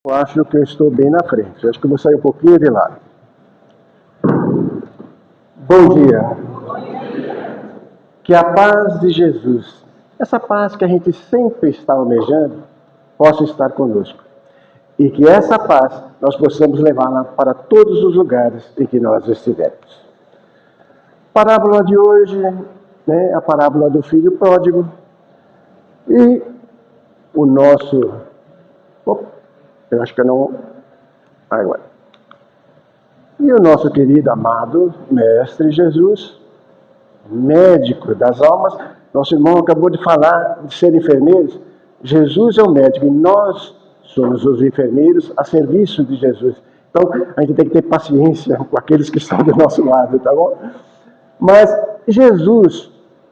Eu acho que eu estou bem na frente. Eu acho que eu vou sair um pouquinho de lado. Bom dia. Que a paz de Jesus, essa paz que a gente sempre está almejando, possa estar conosco. E que essa paz nós possamos levá-la para todos os lugares em que nós estivermos. Parábola de hoje, a parábola do filho pródigo. E o nosso... eu acho que eu não... agora. E o nosso querido, amado Mestre Jesus, médico das almas. Nosso irmão acabou de falar de ser enfermeiros. Jesus é o médico e nós somos os enfermeiros a serviço de Jesus. Então, a gente tem que ter paciência com aqueles que estão do nosso lado, tá bom? Mas Jesus,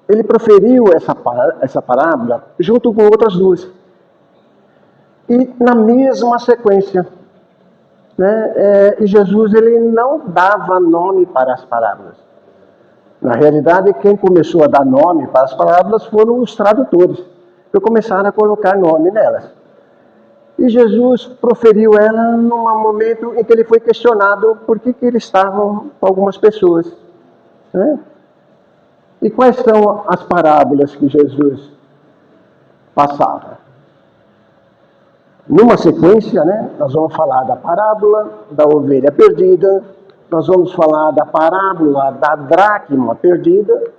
ele proferiu essa parábola junto com outras duas. E na mesma sequência. E Jesus, ele não dava nome para as parábolas. Na realidade, quem começou a dar nome para as parábolas foram os tradutores, que começaram a colocar nome nelas. E Jesus proferiu ela num momento em que ele foi questionado por que eles estavam com algumas pessoas. E quais são as parábolas que Jesus passava? Numa sequência, nós vamos falar da parábola da ovelha perdida, nós vamos falar da parábola da dracma perdida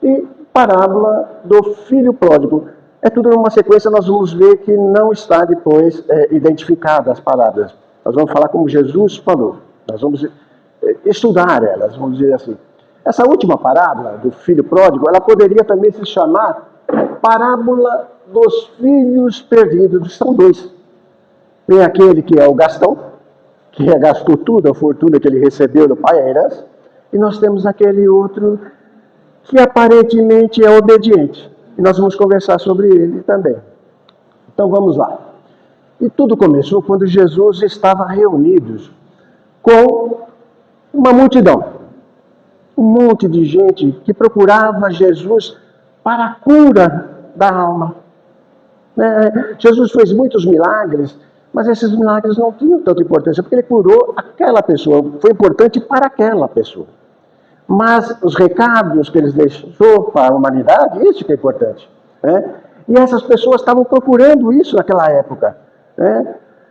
e parábola do filho pródigo. É tudo numa sequência, nós vamos ver que não está depois identificada as parábolas. Nós vamos falar como Jesus falou. Nós vamos estudar elas, vamos dizer assim. Essa última parábola do filho pródigo, ela poderia também se chamar parábola dos filhos perdidos. São dois. Tem aquele que é o Gastão, que gastou tudo a fortuna que ele recebeu do pai, a herança, e nós temos aquele outro que aparentemente é obediente. E nós vamos conversar sobre ele também. Então vamos lá. E tudo começou quando Jesus estava reunido com uma multidão. Um monte de gente que procurava Jesus para a cura da alma. Jesus fez muitos milagres, mas esses milagres não tinham tanta importância, porque ele curou aquela pessoa, foi importante para aquela pessoa. Mas os recados que ele deixou para a humanidade, isso que é importante. E essas pessoas estavam procurando isso naquela época.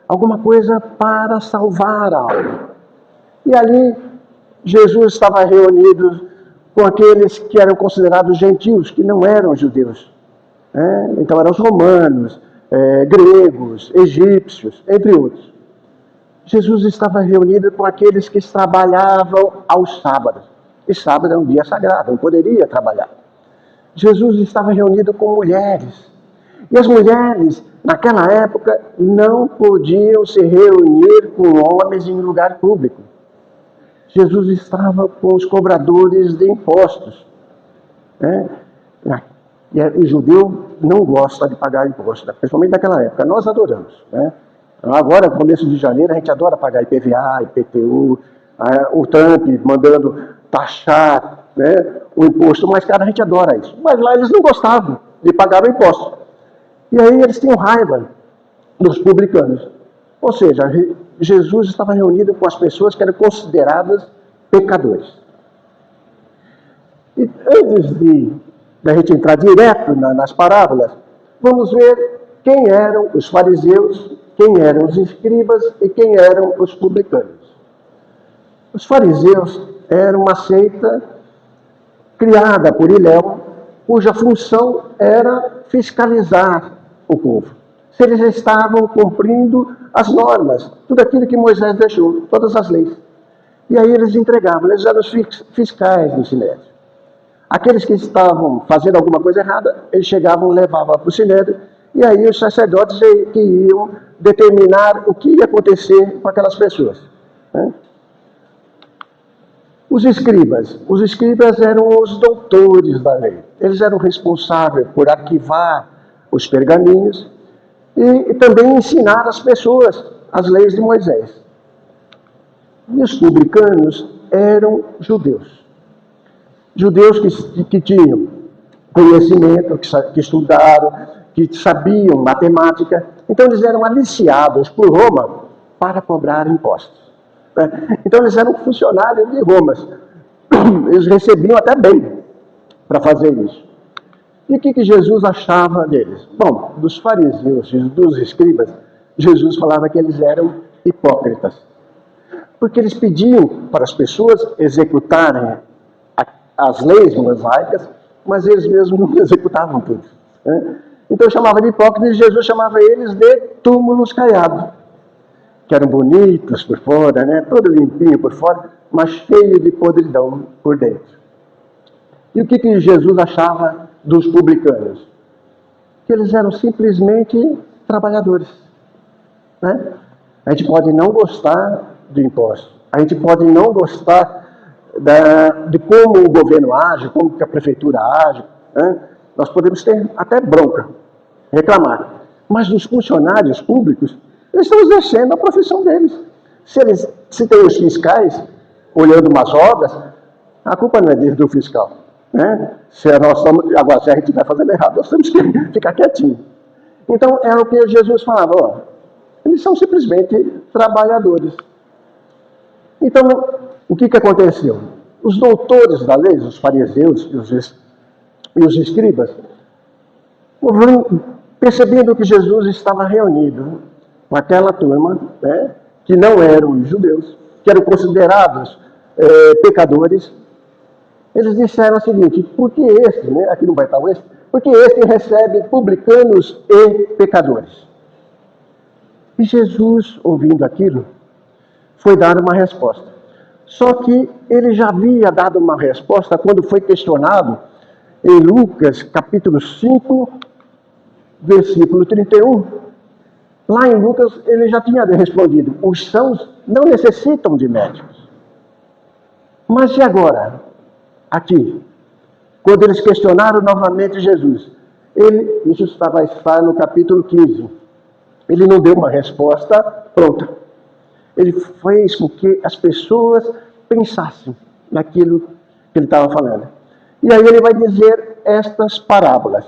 Alguma coisa para salvar a alma. E ali, Jesus estava reunido com aqueles que eram considerados gentios, que não eram judeus. Então eram os romanos, gregos, egípcios, entre outros. Jesus estava reunido com aqueles que trabalhavam aos sábados. E sábado é um dia sagrado, não poderia trabalhar. Jesus estava reunido com mulheres. E as mulheres, naquela época, não podiam se reunir com homens em lugar público. Jesus estava com os cobradores de impostos. E o judeu não gosta de pagar imposto, principalmente naquela época. Nós adoramos. Agora, no começo de janeiro, a gente adora pagar IPVA, IPTU, o Trump mandando taxar o imposto mais caro, a gente adora isso. Mas lá eles não gostavam de pagar o imposto. E aí eles tinham raiva dos publicanos. Ou seja, Jesus estava reunido com as pessoas que eram consideradas pecadores. E antes de a gente entrar direto nas parábolas, vamos ver quem eram os fariseus, quem eram os escribas e quem eram os publicanos. Os fariseus eram uma seita criada por Hilel, cuja função era fiscalizar o povo. Se eles estavam cumprindo as normas, tudo aquilo que Moisés deixou, todas as leis. E aí eles entregavam, eles eram os fiscais do Sinédrio. Aqueles que estavam fazendo alguma coisa errada, eles chegavam e levavam para o Sinédrio, e aí os sacerdotes que iam determinar o que ia acontecer com aquelas pessoas. Os escribas eram os doutores da lei. Eles eram responsáveis por arquivar os pergaminhos e também ensinar as pessoas as leis de Moisés. E os publicanos eram judeus. Judeus que tinham conhecimento, que estudaram, que sabiam matemática Então eles eram aliciados por Roma para cobrar impostos. Então eles eram funcionários de Roma. Eles recebiam até bem para fazer isso. E o que Jesus achava deles? Bom, dos fariseus e dos escribas, Jesus falava que eles eram hipócritas. Porque eles pediam para as pessoas executarem as leis mosaicas, mas eles mesmos não executavam tudo. Então chamava de hipócritas e Jesus chamava eles de túmulos caiados, que eram bonitos por fora, todo limpinho por fora, mas cheio de podridão por dentro. E o que Jesus achava dos publicanos? Que eles eram simplesmente trabalhadores. A gente pode não gostar do imposto, a gente pode não gostar de como o governo age, como que a prefeitura age, nós podemos ter até bronca, reclamar. Mas dos funcionários públicos, eles estão exercendo a profissão deles. Se tem os fiscais olhando umas obras, a culpa não é do fiscal. Agora, se a gente vai fazendo errado, nós temos que ficar quietinho. Então, é o que Jesus falava, eles são simplesmente trabalhadores. Então, o que aconteceu? Os doutores da lei, os fariseus e os escribas, percebendo que Jesus estava reunido com aquela turma, que não eram os judeus, que eram considerados pecadores, eles disseram o seguinte: por que este, aqui não vai estar o este, porque este recebe publicanos e pecadores? E Jesus, ouvindo aquilo, foi dar uma resposta. Só que ele já havia dado uma resposta quando foi questionado em Lucas, capítulo 5, versículo 31. Lá em Lucas, ele já tinha respondido: os sãos não necessitam de médicos. Mas e agora? Aqui, quando eles questionaram novamente Jesus, isso está no capítulo 15. Ele não deu uma resposta pronta. Ele fez com que as pessoas pensassem naquilo que ele estava falando. E aí ele vai dizer estas parábolas.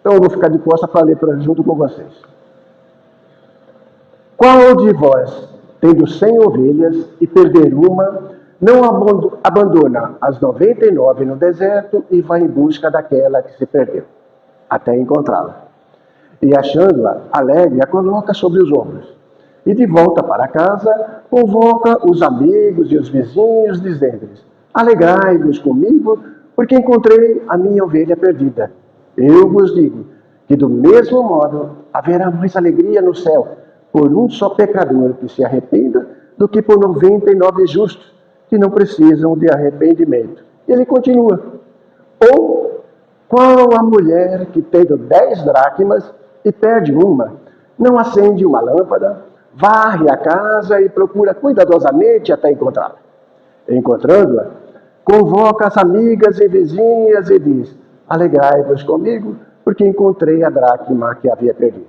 Então eu vou ficar de costas para ler junto com vocês. Qual de vós, tendo 100 ovelhas e perder uma, não abandona as 99 no deserto e vai em busca daquela que se perdeu, até encontrá-la? E achando-a, alegre, a coloca sobre os ombros. E de volta para casa, convoca os amigos e os vizinhos, dizendo-lhes: alegrai-vos comigo, porque encontrei a minha ovelha perdida. Eu vos digo que do mesmo modo haverá mais alegria no céu por um só pecador que se arrependa do que por 99 justos que não precisam de arrependimento. E ele continua: ou qual a mulher que tendo 10 dracmas e perde uma, não acende uma lâmpada, varre a casa e procura cuidadosamente até encontrá-la? Encontrando-a, convoca as amigas e vizinhas e diz: alegrai-vos comigo, porque encontrei a dracma que havia perdido.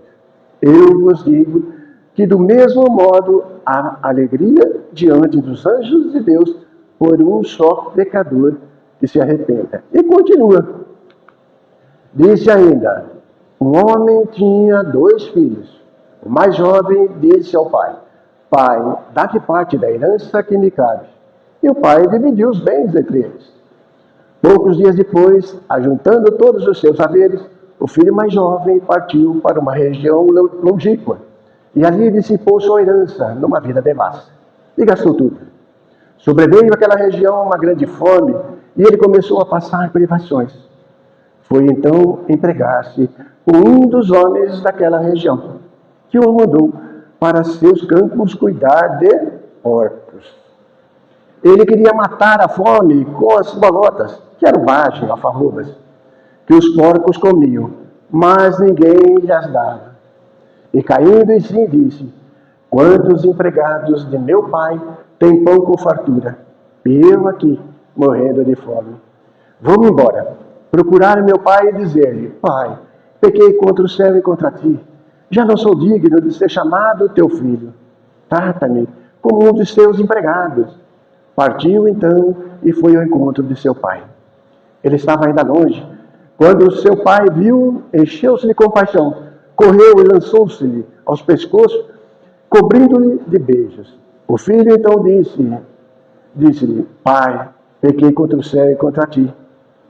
Eu vos digo que do mesmo modo há alegria diante dos anjos de Deus por um só pecador que se arrependa. E continua. Disse ainda: um homem tinha 2 filhos. O mais jovem disse ao pai: pai, dá-me parte da herança que me cabe. E o pai dividiu os bens entre eles. Poucos dias depois, ajuntando todos os seus haveres, o filho mais jovem partiu para uma região longínqua, e ali dissipou sua herança numa vida devassa, e gastou tudo. Sobreveio àquela região uma grande fome, e ele começou a passar privações. Foi então empregar-se com um dos homens daquela região, que o mandou para seus campos cuidar de porcos. Ele queria matar a fome com as bolotas, que eram vagens, alfarrobas, que os porcos comiam, mas ninguém lhes dava. E caindo em si, disse: quantos empregados de meu pai têm pão com fartura, e eu aqui, morrendo de fome? Vou-me embora, procurar meu pai e dizer-lhe: pai, pequei contra o céu e contra ti. Já não sou digno de ser chamado teu filho. Trata-me como um dos teus empregados. Partiu então e foi ao encontro de seu pai. Ele estava ainda longe. Quando seu pai viu, encheu-se de compaixão, correu e lançou-se-lhe aos pescoços, cobrindo-lhe de beijos. O filho então disse-lhe, pai, pequei contra o céu e contra ti.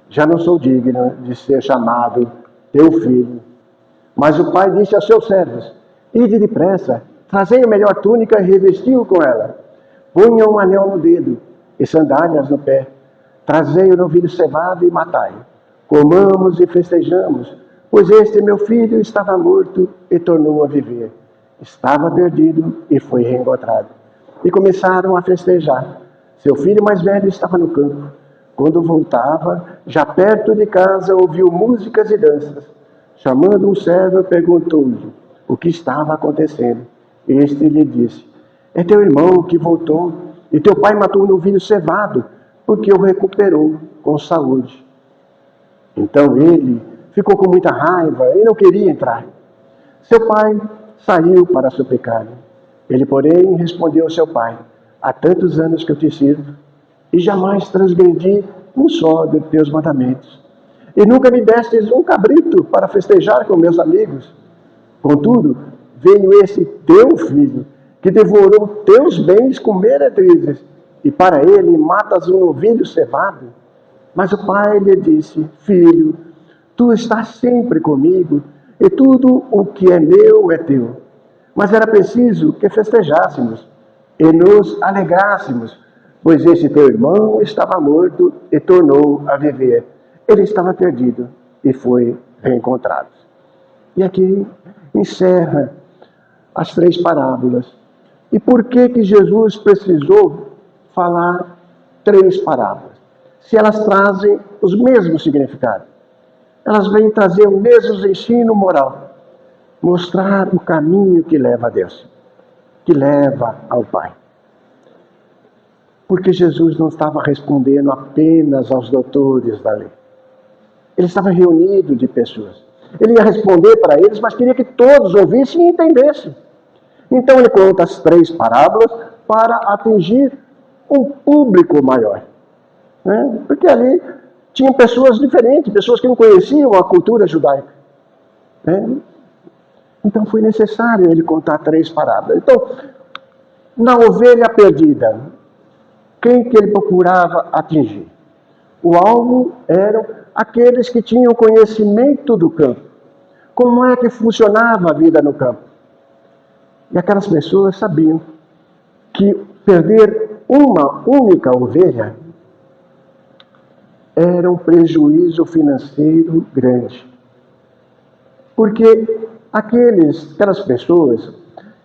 Já não sou digno de ser chamado teu filho. Mas o pai disse aos seus servos, ide depressa, trazei a melhor túnica e revesti-o com ela. Ponham um anel no dedo e sandálias no pé. Trazei o novilho cevado e matai-o. Comamos e festejamos, pois este meu filho estava morto e tornou a viver. Estava perdido e foi reencontrado. E começaram a festejar. Seu filho mais velho estava no campo. Quando voltava, já perto de casa, ouviu músicas e danças. Chamando um servo, perguntou-lhe o que estava acontecendo. Este lhe disse, é teu irmão que voltou, e teu pai matou um novilho cevado, porque o recuperou com saúde. Então ele ficou com muita raiva e não queria entrar. Seu pai saiu para suplicar-lhe. Ele, porém, respondeu ao seu pai, há tantos anos que eu te sirvo, e jamais transgredi um só de teus mandamentos. E nunca me destes um cabrito para festejar com meus amigos. Contudo, veio esse teu filho, que devorou teus bens com meretrizes, e para ele matas um novilho cevado. Mas o pai lhe disse, filho, tu estás sempre comigo, e tudo o que é meu é teu. Mas era preciso que festejássemos e nos alegrássemos, pois esse teu irmão estava morto e tornou a viver. Ele estava perdido e foi reencontrado. E aqui encerra as 3 parábolas. E por que Jesus precisou falar 3 parábolas? Se elas trazem os mesmos significados. Elas vêm trazer o mesmo ensino moral. Mostrar o caminho que leva a Deus, que leva ao Pai. Porque Jesus não estava respondendo apenas aos doutores da lei. Ele estava reunido de pessoas. Ele ia responder para eles, mas queria que todos ouvissem e entendessem. Então ele conta as 3 parábolas para atingir um público maior. Né? Porque ali tinham pessoas diferentes, pessoas que não conheciam a cultura judaica. Né? Então foi necessário ele contar 3 parábolas. Então, na ovelha perdida, quem que ele procurava atingir? O alvo eram aqueles que tinham conhecimento do campo. Como é que funcionava a vida no campo? E aquelas pessoas sabiam que perder uma única ovelha era um prejuízo financeiro grande. Porque aquelas pessoas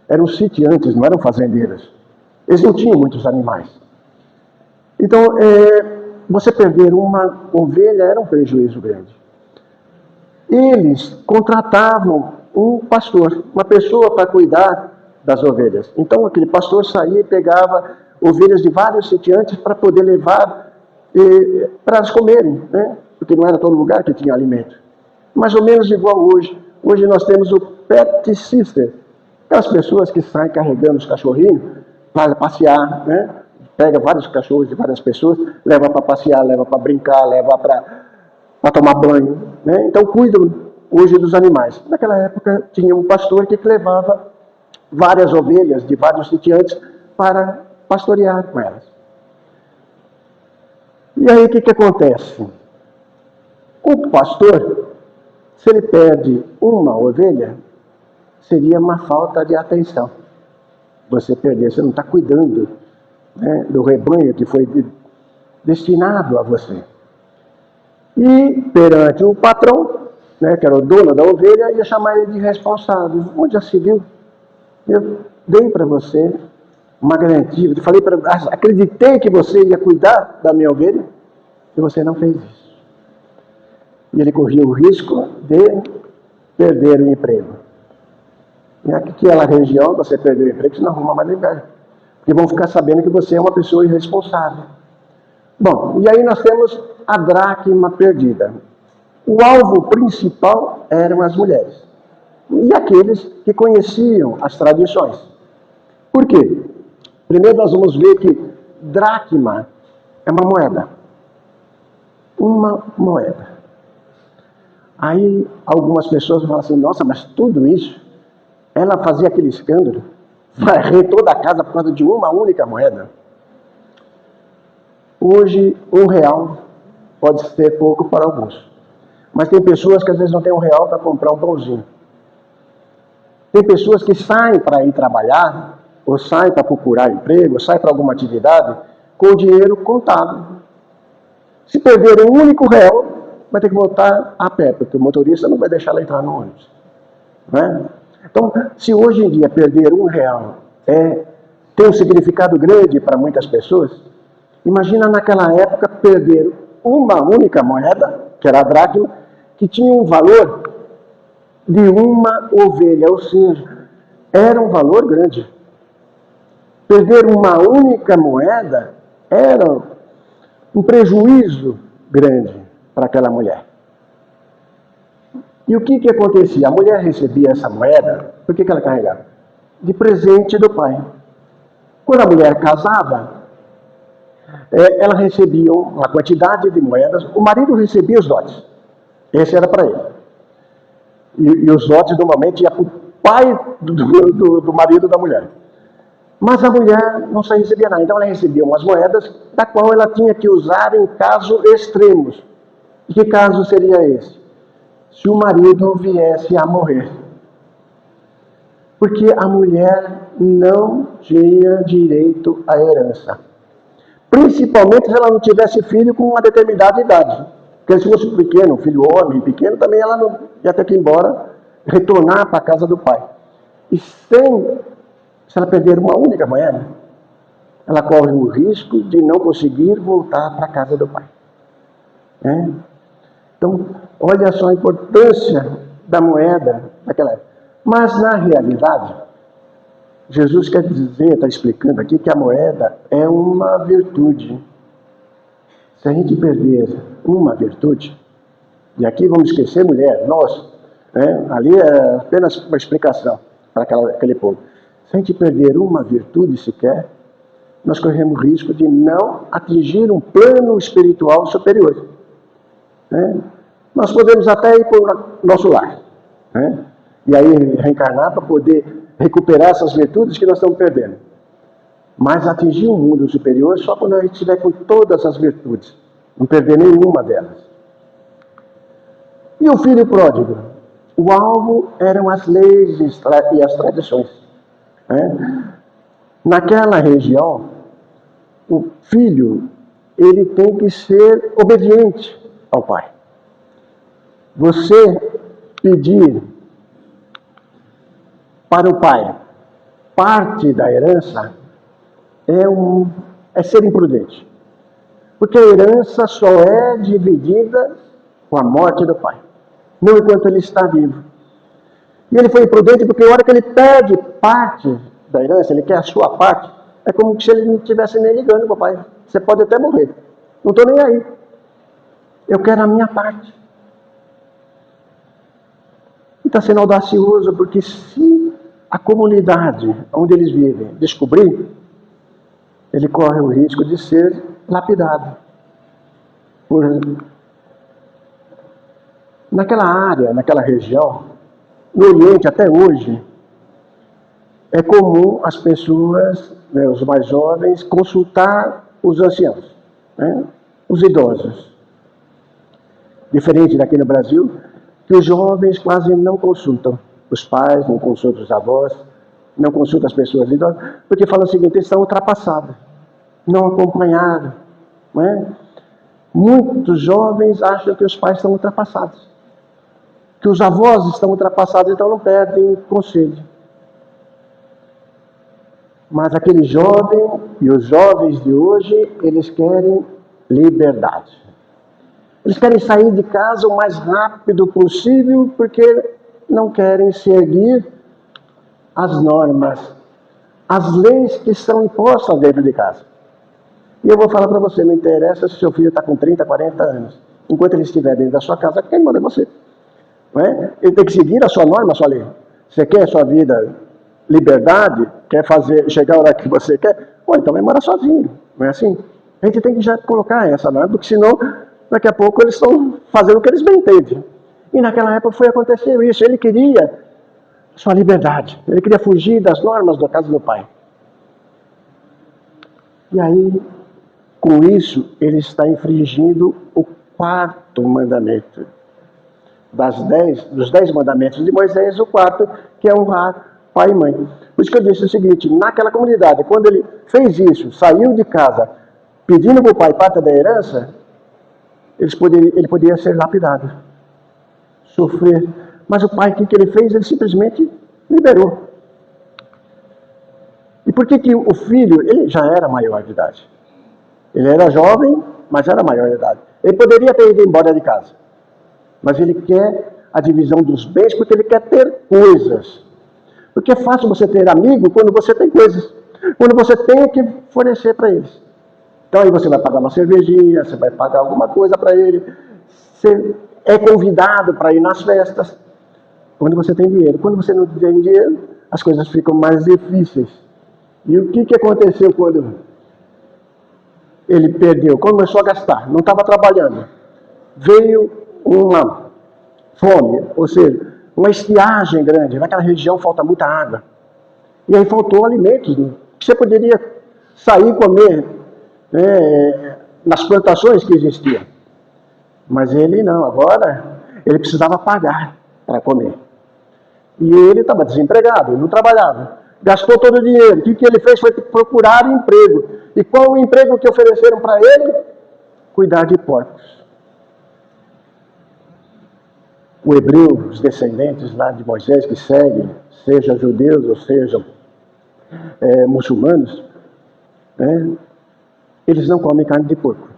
eram sitiantes, não eram fazendeiras. Eles não tinham muitos animais. Então, você perder uma ovelha era um prejuízo grande. Eles contratavam um pastor, uma pessoa para cuidar das ovelhas. Então, aquele pastor saía e pegava ovelhas de vários sitiantes para poder levar para elas comerem, né? Porque não era todo lugar que tinha alimento. Mais ou menos igual hoje. Hoje nós temos o pet sister, aquelas pessoas que saem carregando os cachorrinhos para passear, né? Pega vários cachorros de várias pessoas, leva para passear, leva para brincar, leva para tomar banho, né? Então cuidam hoje dos animais. Naquela época tinha um pastor que levava várias ovelhas de vários sitiantes para pastorear com elas. E aí o que acontece? O pastor, se ele perde uma ovelha, seria uma falta de atenção. Você perder, você não está cuidando, né, do rebanho que foi destinado a você. E perante o patrão, né, que era o dono da ovelha, ia chamar ele de responsável. Onde já se viu? Eu dei para você uma garantia, eu falei acreditei que você ia cuidar da minha ovelha, e você não fez isso. E ele corria o risco de perder o emprego. E naquela região, você perdeu o emprego, você não arruma mais lugar. Porque vão ficar sabendo que você é uma pessoa irresponsável. Bom, e aí nós temos a dracma perdida. O alvo principal eram as mulheres. E aqueles que conheciam as tradições. Por quê? Primeiro nós vamos ver que dracma é uma moeda. Uma moeda. Aí algumas pessoas falam assim, nossa, mas tudo isso, ela fazia aquele escândalo, varrer toda a casa por causa de uma única moeda. Hoje, R$ 1 pode ser pouco para alguns. Mas tem pessoas que às vezes não têm R$ 1 para comprar um pãozinho. Tem pessoas que saem para ir trabalhar, ou saem para procurar emprego, ou saem para alguma atividade, com o dinheiro contado. Se perder um único real, vai ter que voltar a pé, porque o motorista não vai deixar ela entrar no ônibus. Não é? Então, se hoje em dia perder R$ 1 tem um significado grande para muitas pessoas, imagina naquela época perder uma única moeda, que era a dracma, que tinha um valor de uma ovelha, ou seja, era um valor grande. Perder uma única moeda era um prejuízo grande para aquela mulher. E o que acontecia? A mulher recebia essa moeda, por que ela carregava? De presente do pai. Quando a mulher casava, ela recebia uma quantidade de moedas, o marido recebia os dotes. Esse era para ele. E os dotes normalmente iam para o pai do marido da mulher. Mas a mulher não só recebia nada, então ela recebia umas moedas, da qual ela tinha que usar em casos extremos. E que caso seria esse? Se o marido viesse a morrer. Porque a mulher não tinha direito à herança. Principalmente se ela não tivesse filho com uma determinada idade. Porque se fosse pequeno, filho homem, pequeno, também ela não ia ter que ir embora, retornar para a casa do pai. E se ela perder uma única moeda, ela corre o risco de não conseguir voltar para a casa do pai. Então, olha só a importância da moeda naquela época. Mas, na realidade, Jesus quer dizer, está explicando aqui, que a moeda é uma virtude. Se a gente perder uma virtude, e aqui vamos esquecer mulher, nós, ali é apenas uma explicação para aquele povo. Se a gente perder uma virtude sequer, nós corremos o risco de não atingir um plano espiritual superior. Nós podemos até ir para o nosso lar, e aí reencarnar para poder recuperar essas virtudes que nós estamos perdendo. Mas atingir um mundo superior só quando a gente estiver com todas as virtudes, não perder nenhuma delas. E o filho pródigo? O alvo eram as leis e as tradições. Naquela região, o filho ele tem que ser obediente ao pai. Você pedir para o pai parte da herança é ser imprudente. Porque a herança só é dividida com a morte do pai, não enquanto ele está vivo. E ele foi imprudente porque a hora que ele pede parte da herança, ele quer a sua parte, é como se ele não estivesse nem ligando para o pai. Você pode até morrer, não estou nem aí. Eu quero a minha parte. E está sendo audacioso porque se a comunidade onde eles vivem descobrir, ele corre o risco de ser lapidado. Naquela área, naquela região, no Oriente até hoje, é comum as pessoas, os mais jovens, consultar os anciãos, os idosos. Diferente daqui no Brasil, que os jovens quase não consultam os pais, não consultam os avós, não consultam as pessoas idosas, porque falam o seguinte, eles estão ultrapassados, não acompanharam. Muitos jovens acham que os pais estão ultrapassados, que os avós estão ultrapassados, então não perdem conselho. Mas aquele jovem e os jovens de hoje, eles querem liberdade. Eles querem sair de casa o mais rápido possível porque não querem seguir as normas, as leis que são impostas dentro de casa. E eu vou falar para você, não interessa se seu filho está com 30, 40 anos. Enquanto ele estiver dentro da sua casa, quem manda é você. Ele tem que seguir a sua norma, a sua lei. Você quer a sua vida, liberdade, quer chegar a hora que você quer, então vai morar sozinho. Não é assim? A gente tem que já colocar essa norma, porque senão, daqui a pouco eles estão fazendo o que eles bem entendem. E naquela época foi acontecer isso. Ele queria sua liberdade. Ele queria fugir das normas da casa do pai. E aí, com isso, ele está infringindo o 4º mandamento. Dos 10 mandamentos de Moisés, o 4º, que é honrar pai e mãe. Por isso que eu disse o seguinte, naquela comunidade, quando ele fez isso, saiu de casa, pedindo para o pai parte da herança, ele poderia ser lapidado, sofrer. Mas o pai, o que ele fez? Ele simplesmente liberou. E por que o filho, ele já era maior de idade? Ele era jovem, mas era maior de idade. Ele poderia ter ido embora de casa. Mas ele quer a divisão dos bens porque ele quer ter coisas. Porque é fácil você ter amigo quando você tem coisas. Quando você tem o que fornecer para eles. Então aí você vai pagar uma cervejinha, você vai pagar alguma coisa para ele. Você é convidado para ir nas festas. Quando você tem dinheiro. Quando você não tem dinheiro, as coisas ficam mais difíceis. E o que aconteceu quando ele perdeu? Começou a gastar, não estava trabalhando. Veio uma fome, ou seja, uma estiagem grande. Naquela região falta muita água. E aí faltou alimentos. Né? Você poderia sair e comer nas plantações que existiam. Mas ele não, agora ele precisava pagar para comer. E ele estava desempregado, ele não trabalhava. Gastou todo o dinheiro. O que ele fez foi procurar emprego. E qual o emprego que ofereceram para ele? Cuidar de porcos. O hebreu, os descendentes lá de Moisés que seguem, sejam judeus ou sejam muçulmanos, eles não comem carne de porco.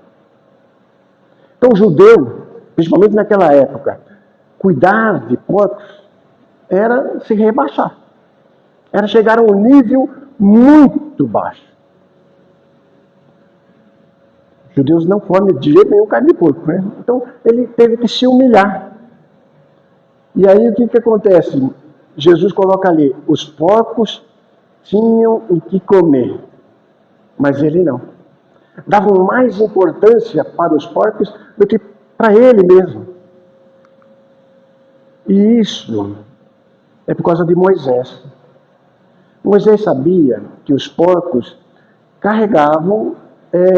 Então o judeu, principalmente naquela época, cuidar de porcos era se rebaixar. Era chegar a um nível muito baixo. Os judeus não comem de jeito nenhum carne de porco. Né? Então ele teve que se humilhar. E aí o que acontece? Jesus coloca ali, os porcos tinham o que comer, mas ele não. Davam mais importância para os porcos do que para ele mesmo. E isso é por causa de Moisés. Moisés sabia que os porcos carregavam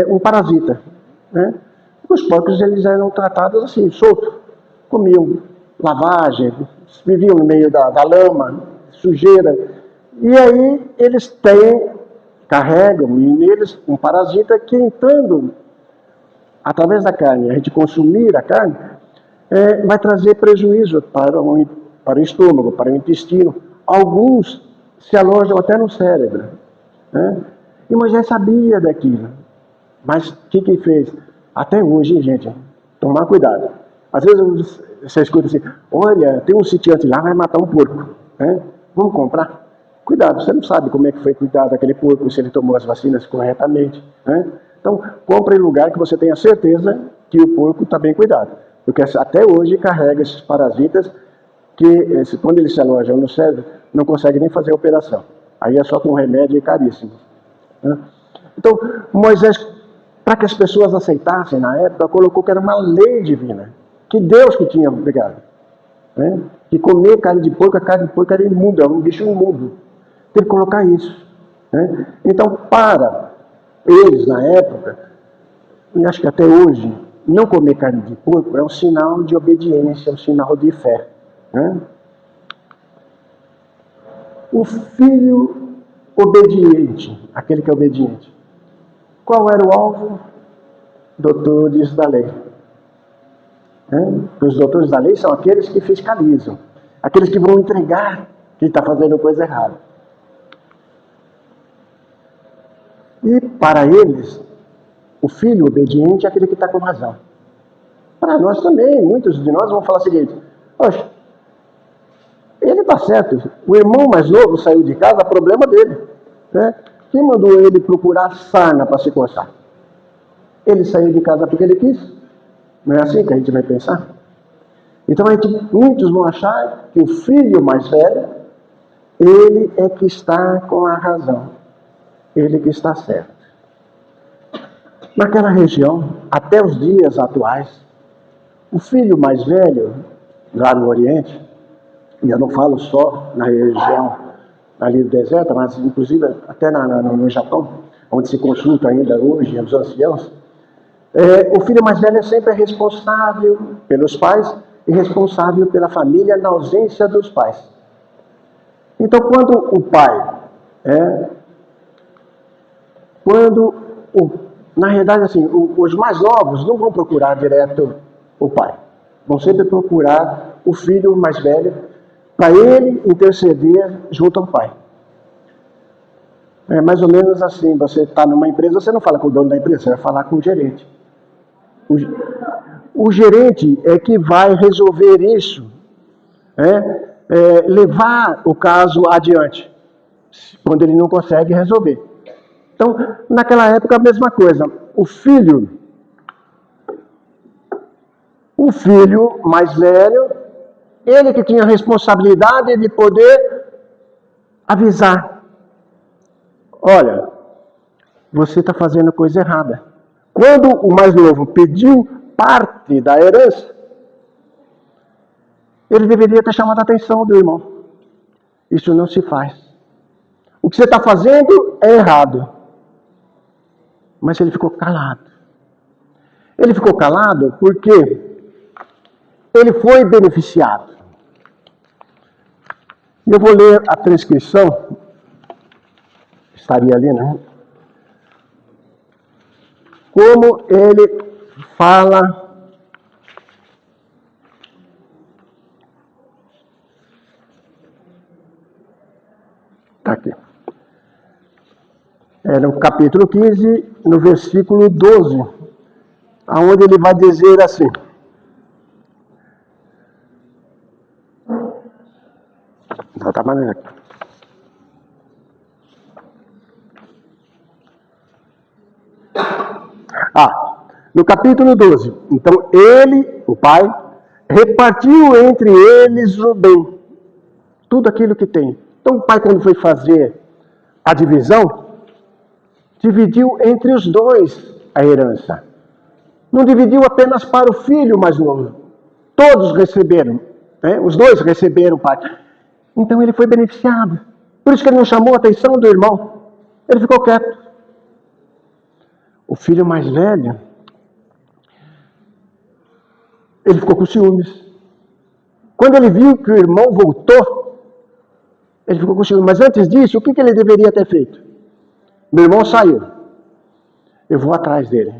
um parasita. Né? Os porcos eles eram tratados assim, soltos. Comiam lavagem, viviam no meio da lama, sujeira. E aí eles carregam neles um parasita que entrando através da carne, a gente consumir a carne, vai trazer prejuízo para o estômago, para o intestino. Alguns se alojam até no cérebro. Né? E Moisés sabia daquilo. Mas o que fez? Até hoje, gente, tomar cuidado. Às vezes você escuta assim, olha, tem um sitiante lá, vai matar um porco. Né? Vamos comprar? Cuidado, você não sabe como é que foi cuidado aquele porco, se ele tomou as vacinas corretamente. Né? Então, compre em lugar que você tenha certeza que o porco está bem cuidado. Porque até hoje carrega esses parasitas que, quando eles se alojam no cérebro, não consegue nem fazer a operação. Aí é só com remédio caríssimo. Né? Então, Moisés, para que as pessoas aceitassem na época, colocou que era uma lei divina. Que Deus que tinha obrigado. Né? Que comer carne de porco era imundo, é um bicho imundo. Tem que colocar isso. Né? Então, para eles, na época, e acho que até hoje, não comer carne de porco é um sinal de obediência, é um sinal de fé. Né? O filho obediente, aquele que é obediente. Qual era o alvo? Doutores da lei. Os doutores da lei são aqueles que fiscalizam, aqueles que vão entregar que está fazendo coisa errada. E para eles, o filho obediente é aquele que está com razão. Para nós também, muitos de nós vão falar o seguinte, poxa, ele está certo, o irmão mais novo saiu de casa, problema dele. Né? Quem mandou ele procurar sarna para se coçar? Ele saiu de casa porque ele quis. Não é assim que a gente vai pensar? Então muitos vão achar que o filho mais velho, ele é que está com a razão. Ele que está certo. Naquela região, até os dias atuais, o filho mais velho lá no Oriente, e eu não falo só na região ali do deserto, mas inclusive até no Japão, onde se consulta ainda hoje os anciãos, o filho mais velho sempre é responsável pelos pais e responsável pela família na ausência dos pais. Então, na realidade, assim, os mais novos não vão procurar direto o pai, vão sempre procurar o filho mais velho para ele interceder junto ao pai. É mais ou menos assim, você está numa empresa, você não fala com o dono da empresa, você vai falar com o gerente. O gerente é que vai resolver isso, levar o caso adiante, quando ele não consegue resolver. Então, naquela época, a mesma coisa. O filho mais velho, ele que tinha a responsabilidade de poder avisar. Olha, você está fazendo coisa errada. Quando o mais novo pediu parte da herança, ele deveria ter chamado a atenção do irmão. Isso não se faz. O que você está fazendo é errado. Mas ele ficou calado. Ele ficou calado porque ele foi beneficiado. Eu vou ler a transcrição. Estaria ali, né? Como ele fala. Está aqui. No capítulo 15, no versículo 12, onde ele vai dizer assim. Não está mais aqui. No capítulo 12, então ele, o pai, repartiu entre eles o bem, tudo aquilo que tem. Então o pai, quando foi fazer a divisão, dividiu entre os dois a herança. Não dividiu apenas para o filho mais novo. Todos receberam, os dois receberam parte. Então ele foi beneficiado. Por isso que ele não chamou a atenção do irmão. Ele ficou quieto. O filho mais velho, ele ficou com ciúmes. Quando ele viu que o irmão voltou, ele ficou com ciúmes. Mas antes disso, o que ele deveria ter feito? Meu irmão saiu. Eu vou atrás dele.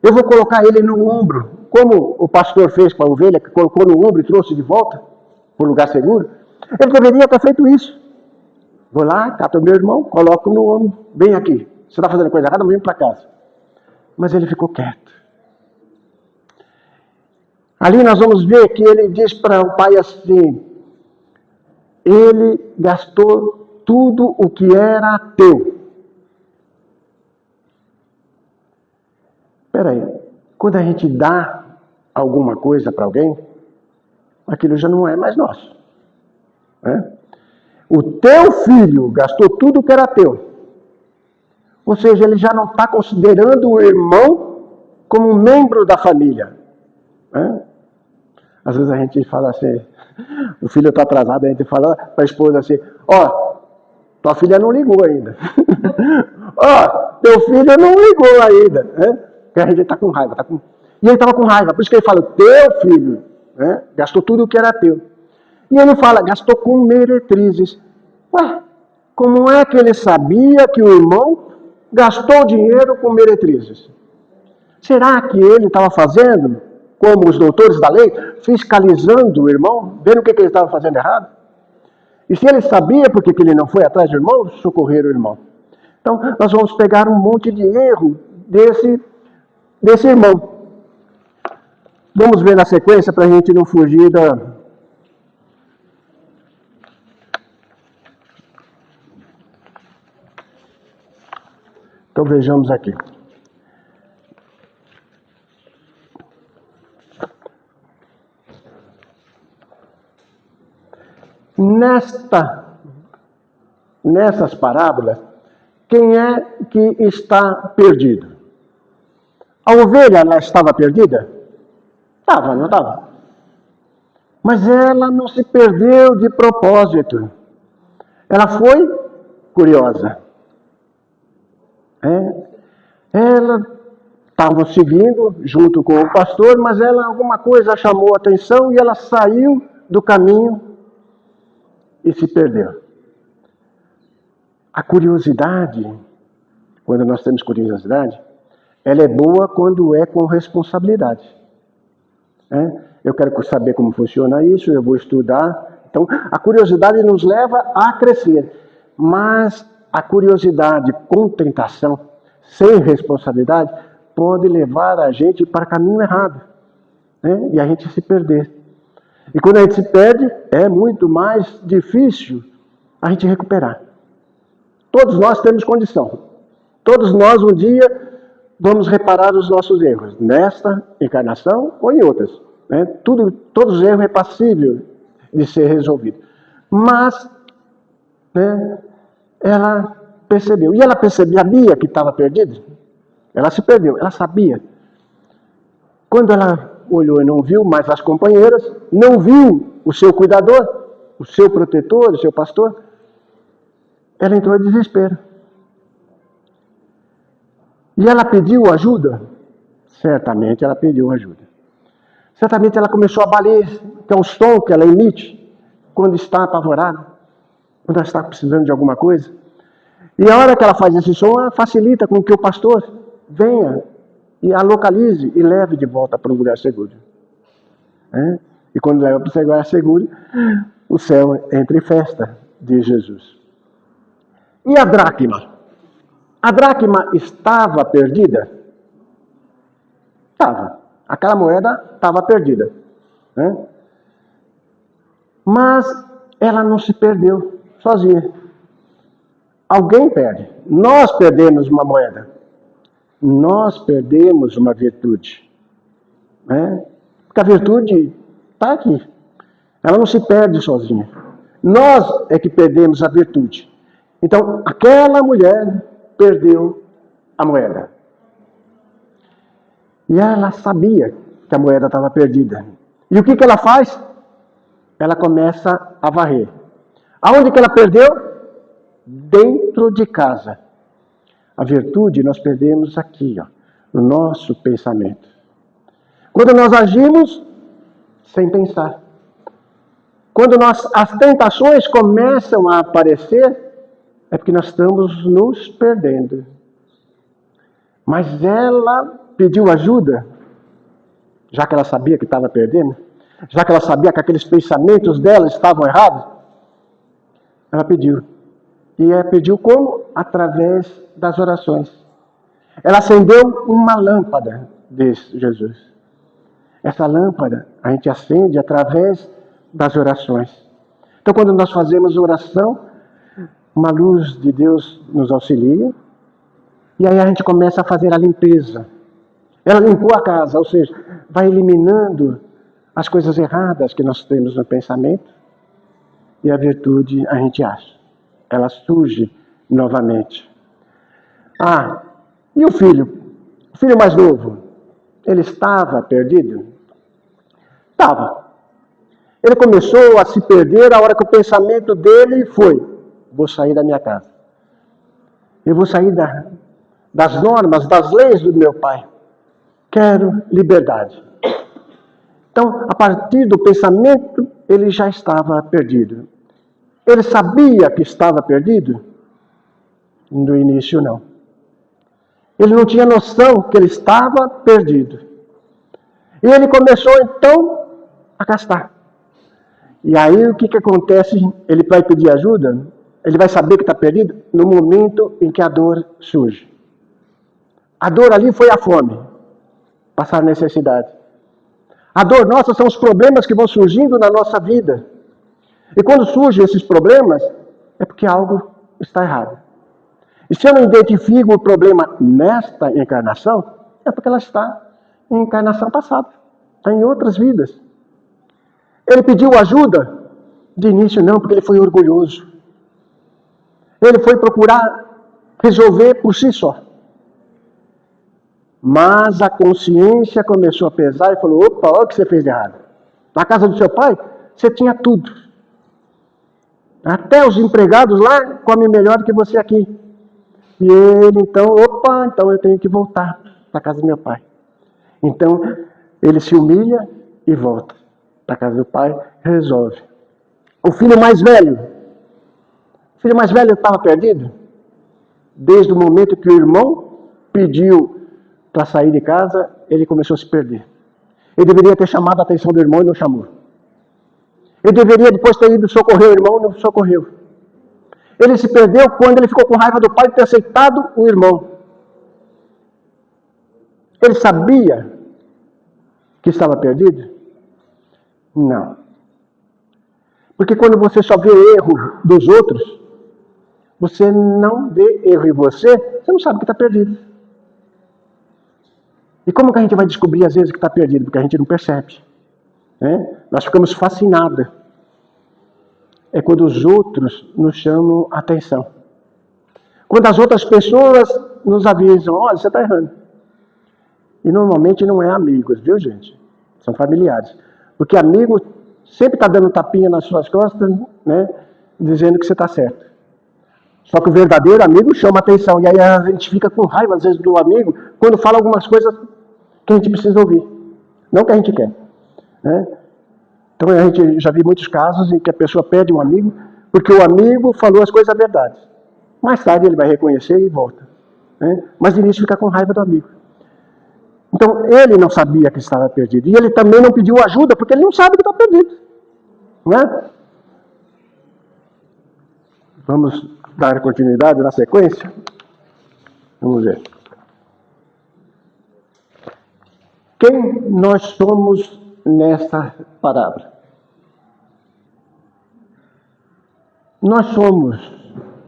Eu vou colocar ele no ombro, como o pastor fez com a ovelha, que colocou no ombro e trouxe de volta para o lugar seguro. Ele deveria ter feito isso. Vou lá, cato o meu irmão, coloco no ombro. Vem aqui. Você está fazendo coisa errada, vem para casa. Mas ele ficou quieto. Ali nós vamos ver que ele diz para o pai assim: ele gastou tudo o que era teu. Espera aí, quando a gente dá alguma coisa para alguém, aquilo já não é mais nosso. O teu filho gastou tudo que era teu. Ou seja, ele já não está considerando o irmão como um membro da família. Às vezes a gente fala assim, o filho está atrasado, a gente fala para a esposa assim: tua filha não ligou ainda. Teu filho não ligou ainda. Porque a gente está com raiva. E ele estava com raiva, por isso que ele fala: teu filho gastou tudo o que era teu. E ele fala: gastou com meretrizes. Como é que ele sabia que o irmão gastou dinheiro com meretrizes? Será que ele estava fazendo como os doutores da lei, fiscalizando o irmão, vendo o que ele estava fazendo errado? E se ele sabia por que ele não foi atrás do irmão, socorrer o irmão. Então, nós vamos pegar um monte de erro desse irmão. Vamos ver na sequência para a gente não fugir da... Então vejamos aqui. Nessas parábolas, quem é que está perdido? A ovelha, ela estava perdida? Estava, não estava? Mas ela não se perdeu de propósito. Ela foi curiosa. Ela estava seguindo junto com o pastor, mas alguma coisa chamou a atenção e ela saiu do caminho e se perdeu. A curiosidade, quando nós temos curiosidade, ela é boa quando é com responsabilidade. Eu quero saber como funciona isso, eu vou estudar. Então, a curiosidade nos leva a crescer. Mas a curiosidade com tentação, sem responsabilidade, pode levar a gente para caminho errado. E a gente se perder. E quando a gente se perde, é muito mais difícil a gente recuperar. Todos nós temos condição. Todos nós um dia vamos reparar os nossos erros, nesta encarnação ou em outras. Todos os erros é passível de ser resolvido. Mas, ela percebeu. E ela sabia que estava perdida? Ela se perdeu, ela sabia. Quando ela olhou e não viu mais as companheiras, não viu o seu cuidador, o seu protetor, o seu pastor, ela entrou em desespero. E ela pediu ajuda? Certamente ela pediu ajuda. Certamente ela começou a baler, que é o som que ela emite quando está apavorada, quando ela está precisando de alguma coisa. E a hora que ela faz esse som, ela facilita com que o pastor venha e a localize e leve de volta para um lugar seguro. E quando leva para um lugar seguro, o céu entra em festa, diz Jesus. E a dracma? A dracma estava perdida? Estava. Aquela moeda estava perdida. Mas ela não se perdeu sozinha. Alguém perde. Nós perdemos uma moeda. Nós perdemos uma virtude. Porque a virtude está aqui. Ela não se perde sozinha. Nós é que perdemos a virtude. Então, aquela mulher perdeu a moeda. E ela sabia que a moeda estava perdida. E o que ela faz? Ela começa a varrer. Aonde que ela perdeu? Dentro de casa. A virtude nós perdemos aqui, no nosso pensamento. Quando nós agimos sem pensar. Quando as tentações começam a aparecer, é porque nós estamos nos perdendo. Mas ela pediu ajuda, já que ela sabia que estava perdendo, já que ela sabia que aqueles pensamentos dela estavam errados, ela pediu. E ela pediu como? Através das orações. Ela acendeu uma lâmpada, diz Jesus. Essa lâmpada a gente acende através das orações. Então, quando nós fazemos oração, uma luz de Deus nos auxilia, e aí a gente começa a fazer a limpeza. Ela limpou a casa, ou seja, vai eliminando as coisas erradas que nós temos no pensamento, e a virtude a gente acha. Ela surge novamente. E o filho? O filho mais novo, ele estava perdido? Estava. Ele começou a se perder a hora que o pensamento dele foi: vou sair da minha casa. Eu vou sair das normas, das leis do meu pai. Quero liberdade. Então, a partir do pensamento, ele já estava perdido. Ele sabia que estava perdido? No início, não. Ele não tinha noção que ele estava perdido. E ele começou, então, a gastar. E aí, o que acontece? Ele vai pedir ajuda? Ele vai saber que está perdido no momento em que a dor surge. A dor ali foi a fome. Passar necessidade. A dor nossa são os problemas que vão surgindo na nossa vida. E quando surgem esses problemas, é porque algo está errado. E se eu não identifico o problema nesta encarnação, é porque ela está em encarnação passada. Está em outras vidas. Ele pediu ajuda? De início não, porque ele foi orgulhoso. Ele foi procurar resolver por si só. Mas a consciência começou a pesar e falou: opa, olha o que você fez de errado. Na casa do seu pai, você tinha tudo. Até os empregados lá comem melhor do que você aqui. E ele, então, opa, então eu tenho que voltar para a casa do meu pai. Então, ele se humilha e volta para a casa do pai, resolve. O filho mais velho estava perdido. Desde o momento que o irmão pediu para sair de casa, ele começou a se perder. Ele deveria ter chamado a atenção do irmão e não chamou. Ele deveria depois ter ido socorrer o irmão e não socorreu. Ele se perdeu quando ele ficou com raiva do pai de ter aceitado o irmão. Ele sabia que estava perdido? Não. Porque quando você só vê erro dos outros, você não vê erro em você, você não sabe que está perdido. E como que a gente vai descobrir às vezes que está perdido? Porque a gente não percebe. Né? Nós ficamos fascinados. É quando os outros nos chamam a atenção. Quando as outras pessoas nos avisam, olha, você está errando. E normalmente não é amigos, viu gente? São familiares. Porque amigo sempre está dando tapinha nas suas costas, né? Dizendo que você está certo. Só que o verdadeiro amigo chama a atenção. E aí a gente fica com raiva às vezes do amigo quando fala algumas coisas que a gente precisa ouvir. Não que a gente quer. Né? Então a gente já viu muitos casos em que a pessoa pede um amigo porque o amigo falou as coisas verdades. Mais tarde ele vai reconhecer e volta. Né? Mas de início fica com raiva do amigo. Então ele não sabia que estava perdido. E ele também não pediu ajuda porque ele não sabe que está perdido. Né? Vamos dar continuidade na sequência? Vamos ver. Quem nós somos nessa parábola? Nós somos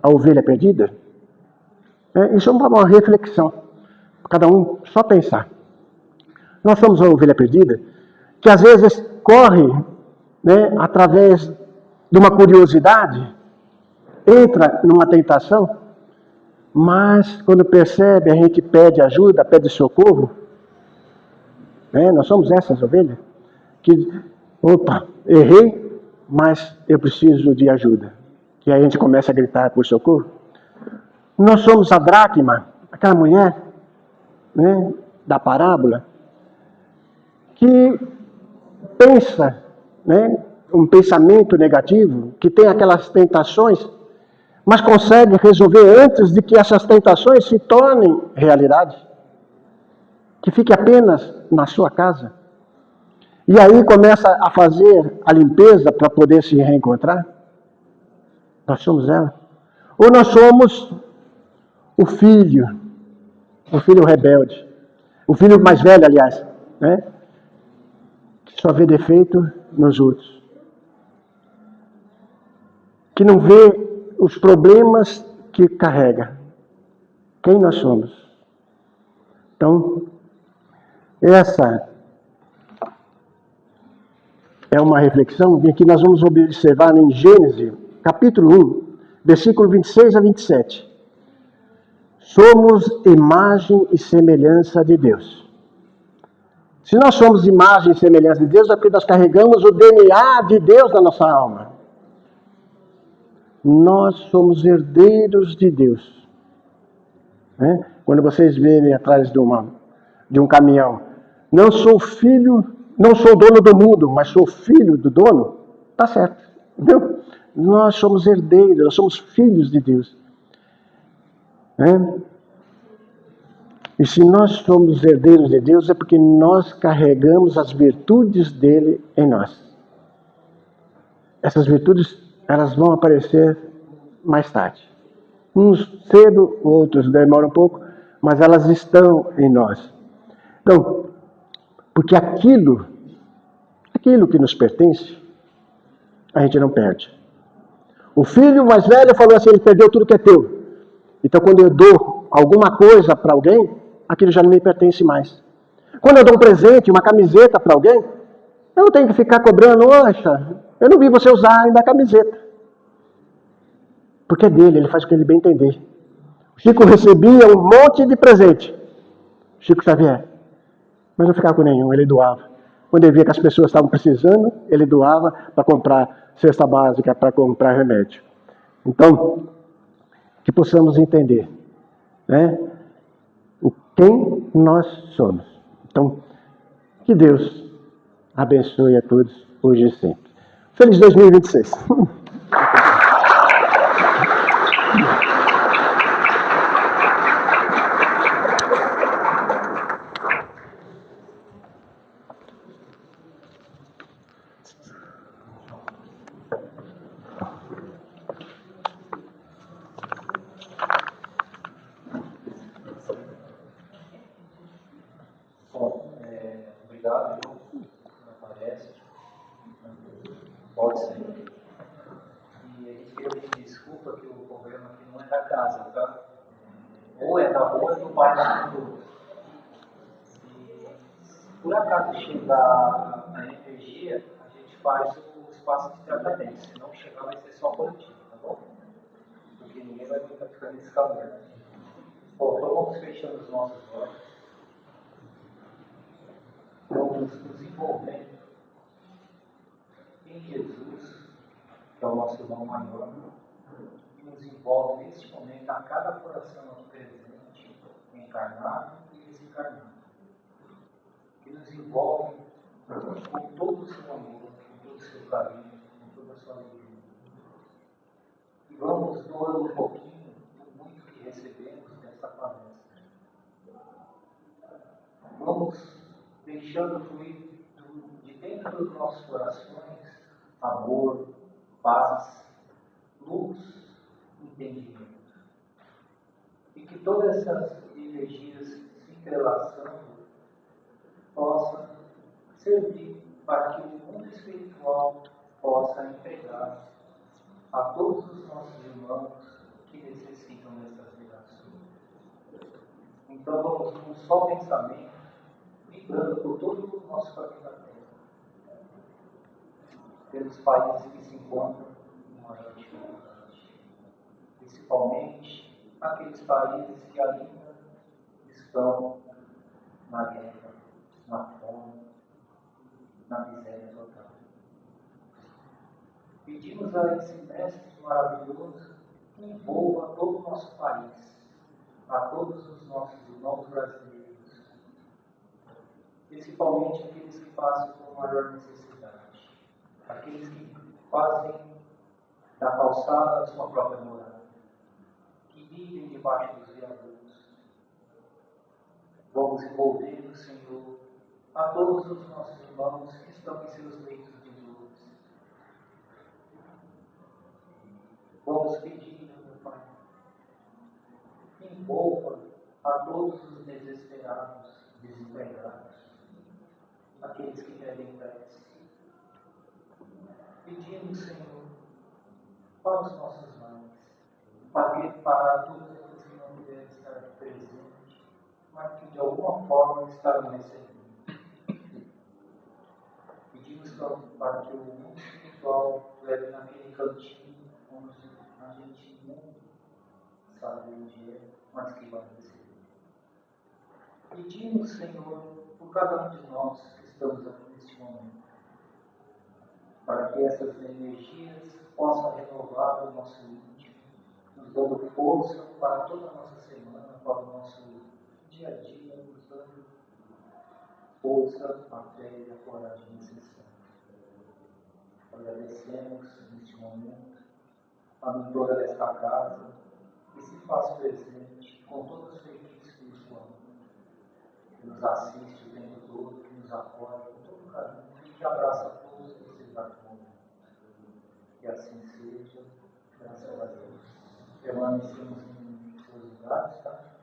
a ovelha perdida? Isso é uma reflexão. Cada um só pensar. Nós somos a ovelha perdida que às vezes corre, né, através de uma curiosidade, entra numa tentação, mas quando percebe a gente pede ajuda, pede socorro. Nós somos essas ovelhas que, opa, errei, mas eu preciso de ajuda. E aí a gente começa a gritar por socorro. Nós somos a dracma, aquela mulher, né, da parábola, que pensa, né, um pensamento negativo, que tem aquelas tentações, mas consegue resolver antes de que essas tentações se tornem realidade. Que fique apenas na sua casa. E aí começa a fazer a limpeza para poder se reencontrar. Nós somos ela. Ou nós somos o filho rebelde. O filho mais velho, aliás, né? Que só vê defeito nos outros. Que não vê os problemas que carrega. Quem nós somos? Então, essa é uma reflexão que nós vamos observar em Gênesis, capítulo 1, versículo 26 a 27. Somos imagem e semelhança de Deus. Se nós somos imagem e semelhança de Deus, é porque nós carregamos o DNA de Deus na nossa alma. Nós somos herdeiros de Deus. Quando vocês verem atrás de um caminhão, não sou filho, não sou dono do mundo, mas sou filho do dono, tá certo. Viu? Nós somos herdeiros, nós somos filhos de Deus. E se nós somos herdeiros de Deus, é porque nós carregamos as virtudes dele em nós. Essas virtudes, elas vão aparecer mais tarde. Uns cedo, outros demoram um pouco, mas elas estão em nós. Então, porque aquilo que nos pertence, a gente não perde. O filho mais velho falou assim, ele perdeu tudo que é teu. Então, quando eu dou alguma coisa para alguém, aquilo já não me pertence mais. Quando eu dou um presente, uma camiseta para alguém, eu não tenho que ficar cobrando, poxa, eu não vi você usar ainda a camiseta. Porque é dele, ele faz o que ele bem entender. O Chico recebia um monte de presente. Chico Xavier. Mas não ficava com nenhum, ele doava. Quando ele via que as pessoas estavam precisando, ele doava para comprar cesta básica, para comprar remédio. Então, que possamos entender, né, quem nós somos. Então, que Deus abençoe a todos, hoje e sempre. Feliz 2026. Obrigado, João, pela palestra. Pode ser. E a gente queria pedir desculpa que o problema aqui não é da casa, tá? Ou é da rua ou do bairro do. Se por acaso chegar a energia, a gente faz o espaço de tratamento. Se não chegar, vai ser só coletivo, tá bom? Porque ninguém vai ficar nesse calor. Bom, então vamos fechando os nossos olhos. Vamos nos envolvendo em Jesus, que é o nosso irmão maior, que nos envolve neste momento a cada coração aqui presente, encarnado e desencarnado, que nos envolve com todo o seu amor, com todo o seu carinho, com toda a sua alegria. E vamos doando um pouquinho do muito que recebemos dessa palestra. Vamos deixando fluir de dentro dos nossos corações amor, paz, luz, entendimento. E que todas essas energias se entrelaçando possam servir para que o mundo espiritual possa entregar a todos os nossos irmãos que necessitam dessas ligações. Então vamos com um só pensamento, vibrando por todo o nosso planeta Terra, pelos países que se encontram em maior dificuldade, principalmente aqueles países que ainda estão na guerra, na fome, na miséria total. Pedimos a esse mestre maravilhoso que envolva todo o nosso país, a todos os nossos irmãos brasileiros, principalmente aqueles que passam por maior necessidade, aqueles que fazem da calçada a sua própria morada, que vivem debaixo dos viadutos. Vamos envolvendo, Senhor, a todos os nossos irmãos que estão em seus leitos de dores. Vamos pedir, meu Pai, que envolva a todos os desesperados, desempregados, aqueles que pedem prece. Pedimos, Senhor, para os nossos mães, para todos aqueles que não puderem estar aqui presentes, mas que de alguma forma estarão recebendo. Pedimos para que o mundo espiritual leve naquele cantinho onde a gente não sabe onde é, mas que vai receber. Pedimos, Senhor, por cada um de nós que estamos aqui neste momento, para que essas energias possam renovar o nosso íntimo, nos dando força para toda a nossa semana, para o nosso dia a dia, nos dando força, a fé e a coragem necessária. Agradecemos neste momento a mentora desta casa, que se faz presente com todas as equipes que nos amam, que nos assiste o tempo todo, que nos apoia com todo carinho e que abraça todos esses momentos. Que assim seja, graças a Deus. Permanecemos em seus lugares, tá?